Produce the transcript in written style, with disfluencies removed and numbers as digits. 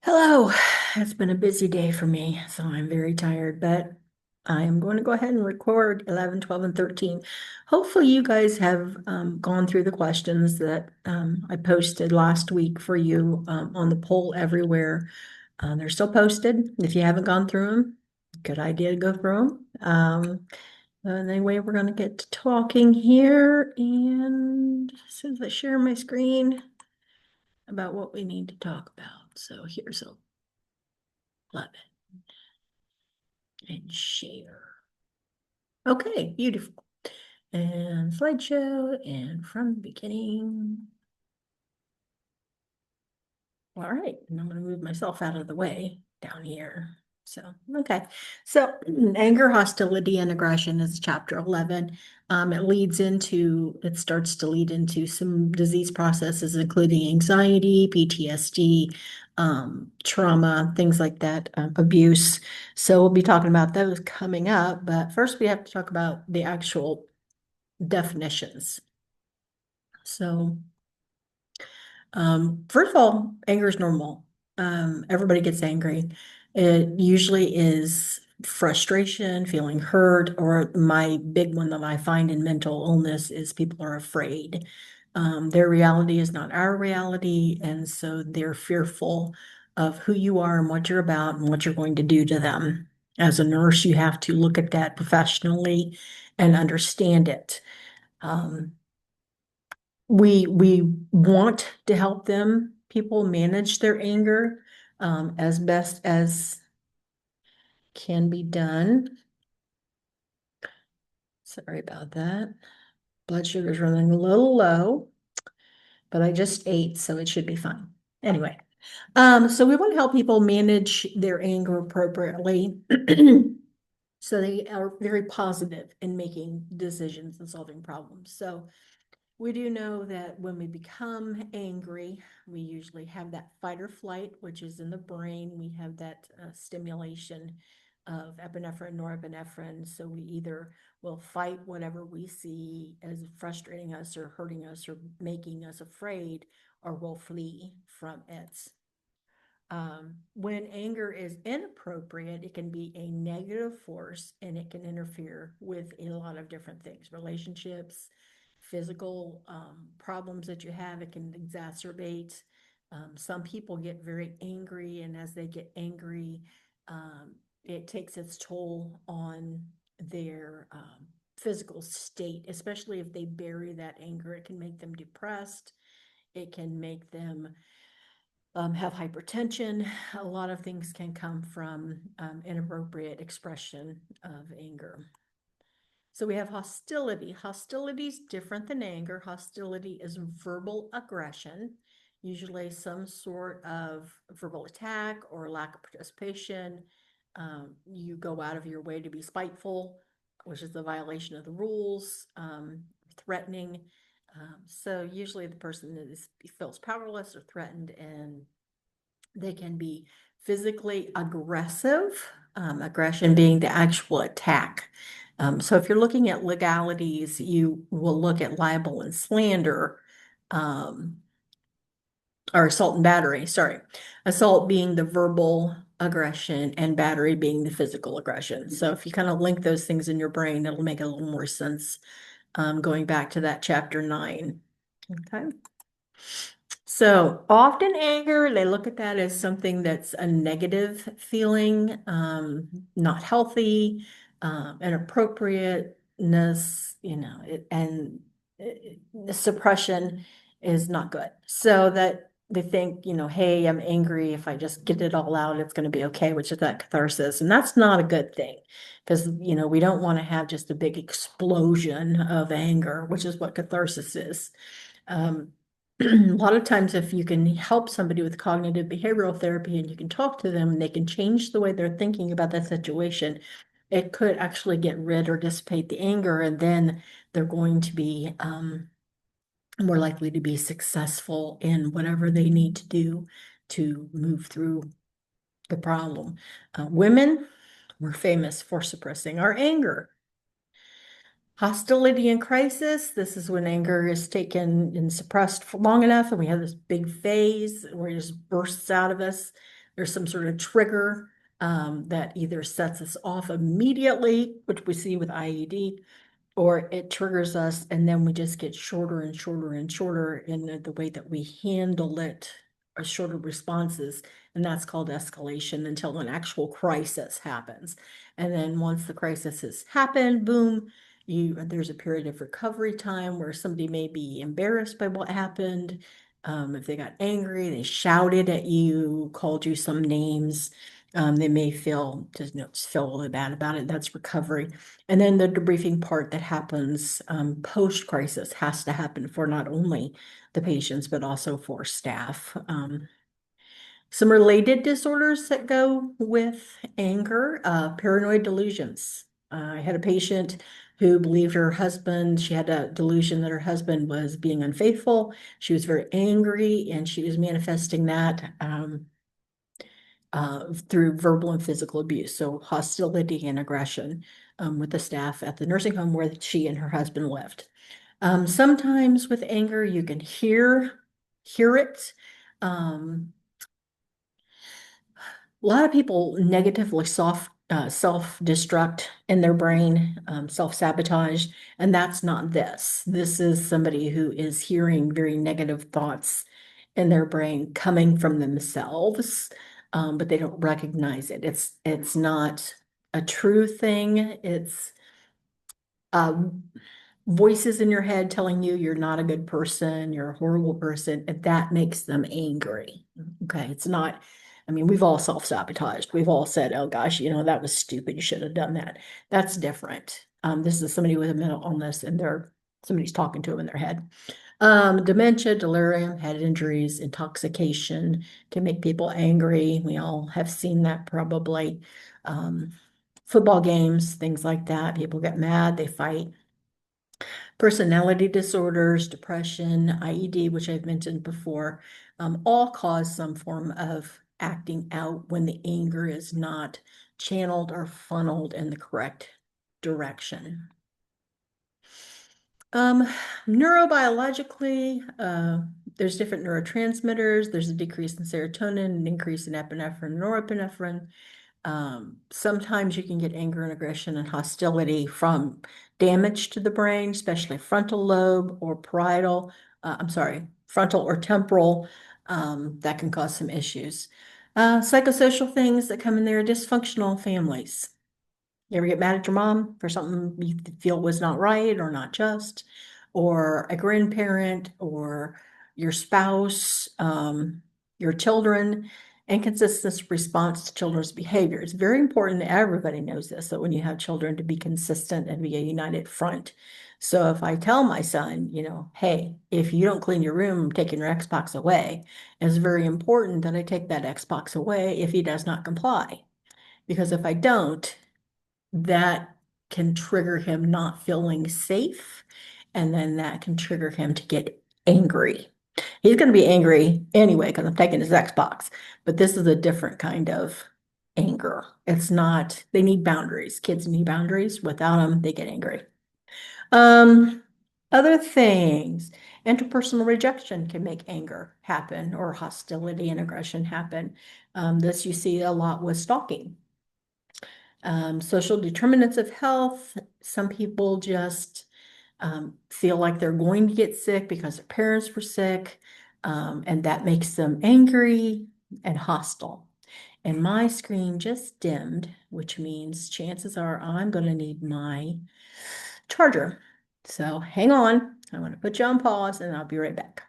Hello. It's been a busy day for me, so I'm very tired, but I am going to go ahead and record 11, 12, and 13. Hopefully you guys have gone through the questions that I posted last week for you on the poll everywhere. They're still posted. If you haven't gone through them, good idea to go through them. And anyway, we're going to get to talking here, and as soon as I share my screen about what we need to talk about. So here's a love and share. Okay, beautiful. And slideshow and from the beginning. All right, and I'm going to move myself out of the way down here. So, okay. So, anger, hostility, and aggression is chapter 11. It starts to lead into some disease processes, including anxiety, PTSD, trauma, things like that, abuse. So, we'll be talking about those coming up. But first, we have to talk about the actual definitions. So, first of all, anger is normal. Everybody gets angry. It usually is frustration, feeling hurt, or my big one that I find in mental illness is people are afraid. Their reality is not our reality, and so they're fearful of who you are and what you're about and what you're going to do to them. As a nurse, you have to look at that professionally and understand it. Um, we want to help people manage their anger as best as can be done. Sorry about that. Blood sugar is running a little low, but I just ate, so it should be fine. Anyway, so we want to help people manage their anger appropriately. So they are very positive in making decisions and solving problems. So we do know that when we become angry, we usually have that fight or flight, which is in the brain. We have that stimulation of epinephrine, norepinephrine. So we either will fight whatever we see as frustrating us or hurting us or making us afraid, or we'll flee from it. When anger is inappropriate, it can be a negative force and it can interfere with a lot of different things, relationships, physical problems that you have. It can exacerbate. Some people get very angry, and as they get angry, it takes its toll on their physical state, especially if they bury that anger. It can make them depressed. It can make them have hypertension. A lot of things can come from inappropriate expression of anger. So we have hostility. Hostility is different than anger. Hostility is verbal aggression, usually some sort of verbal attack or lack of participation. You go out of your way to be spiteful, which is a violation of the rules, threatening. So usually the person feels powerless or threatened, and they can be physically aggressive, aggression being the actual attack. So if you're looking at legalities, you will look at libel and slander, um, or assault and battery, sorry. Assault being the verbal aggression and battery being the physical aggression. So if you kind of link those things in your brain, it'll make a little more sense, going back to that chapter 9. Okay. So often anger, they look at that as something that's a negative feeling, not healthy, inappropriateness, the suppression is not good. So that they think, hey, I'm angry. If I just get it all out, it's going to be okay, which is that catharsis. And that's not a good thing because, we don't want to have just a big explosion of anger, which is what catharsis is. A lot of times if you can help somebody with cognitive behavioral therapy and you can talk to them and they can change the way they're thinking about that situation, it could actually get rid or dissipate the anger, and then they're going to be more likely to be successful in whatever they need to do to move through the problem. Women were famous for suppressing our anger. Hostility and crisis, this is when anger is taken and suppressed for long enough, and we have this big phase where it just bursts out of us. there's some sort of trigger that either sets us off immediately, which we see with IED, or it triggers us and then we just get shorter and shorter and shorter in the way that we handle it, or shorter responses. And that's called escalation until an actual crisis happens. And then once the crisis has happened, boom, there's a period of recovery time where somebody may be embarrassed by what happened. If they got angry, they shouted at you, called you some names. They may feel just feel really bad about it. That's recovery. And then the debriefing part that happens post-crisis has to happen for not only the patients, but also for staff. Some related disorders that go with anger, paranoid delusions. I had a patient who believed her husband, she had a delusion that her husband was being unfaithful. She was very angry and she was manifesting that through verbal and physical abuse, so hostility and aggression with the staff at the nursing home where she and her husband lived. Sometimes with anger, you can hear it. A lot of people negatively self-destruct in their brain, self-sabotage, and that's not this. This is somebody who is hearing very negative thoughts in their brain coming from themselves, but they don't recognize it. It's not a true thing. It's voices in your head telling you you're not a good person, you're a horrible person, and that makes them angry. Okay, it's not, I mean, we've all self-sabotaged. We've all said, oh gosh, that was stupid. You should have done that. That's different. This is somebody with a mental illness and somebody's talking to them in their head. Dementia, delirium, head injuries, intoxication can make people angry. We all have seen that probably. Football games, things like that. People get mad, they fight. Personality disorders, depression, IED, which I've mentioned before, all cause some form of acting out when the anger is not channeled or funneled in the correct direction. Neurobiologically, there's different neurotransmitters. There's a decrease in serotonin, an increase in epinephrine and norepinephrine. Sometimes you can get anger and aggression and hostility from damage to the brain, especially frontal lobe or parietal, frontal or temporal, that can cause some issues. Psychosocial things that come in there, dysfunctional families. You ever get mad at your mom for something you feel was not right or not just, or a grandparent or your spouse, your children, inconsistent response to children's behavior. It's very important that everybody knows this, that when you have children to be consistent and be a united front. So if I tell my son, hey, if you don't clean your room, I'm taking your Xbox away, it's very important that I take that Xbox away if he does not comply. Because if I don't, that can trigger him not feeling safe. And then that can trigger him to get angry. He's going to be angry anyway because I'm taking his Xbox. But this is a different kind of anger. It's not, they need boundaries. Kids need boundaries. Without them, they get angry. Other things, interpersonal rejection can make anger happen or hostility and aggression happen. This you see a lot with stalking. Social determinants of health. Some people just feel like they're going to get sick because their parents were sick, and that makes them angry and hostile. And my screen just dimmed, which means chances are I'm going to need my charger. So hang on. I'm going to put you on pause and I'll be right back.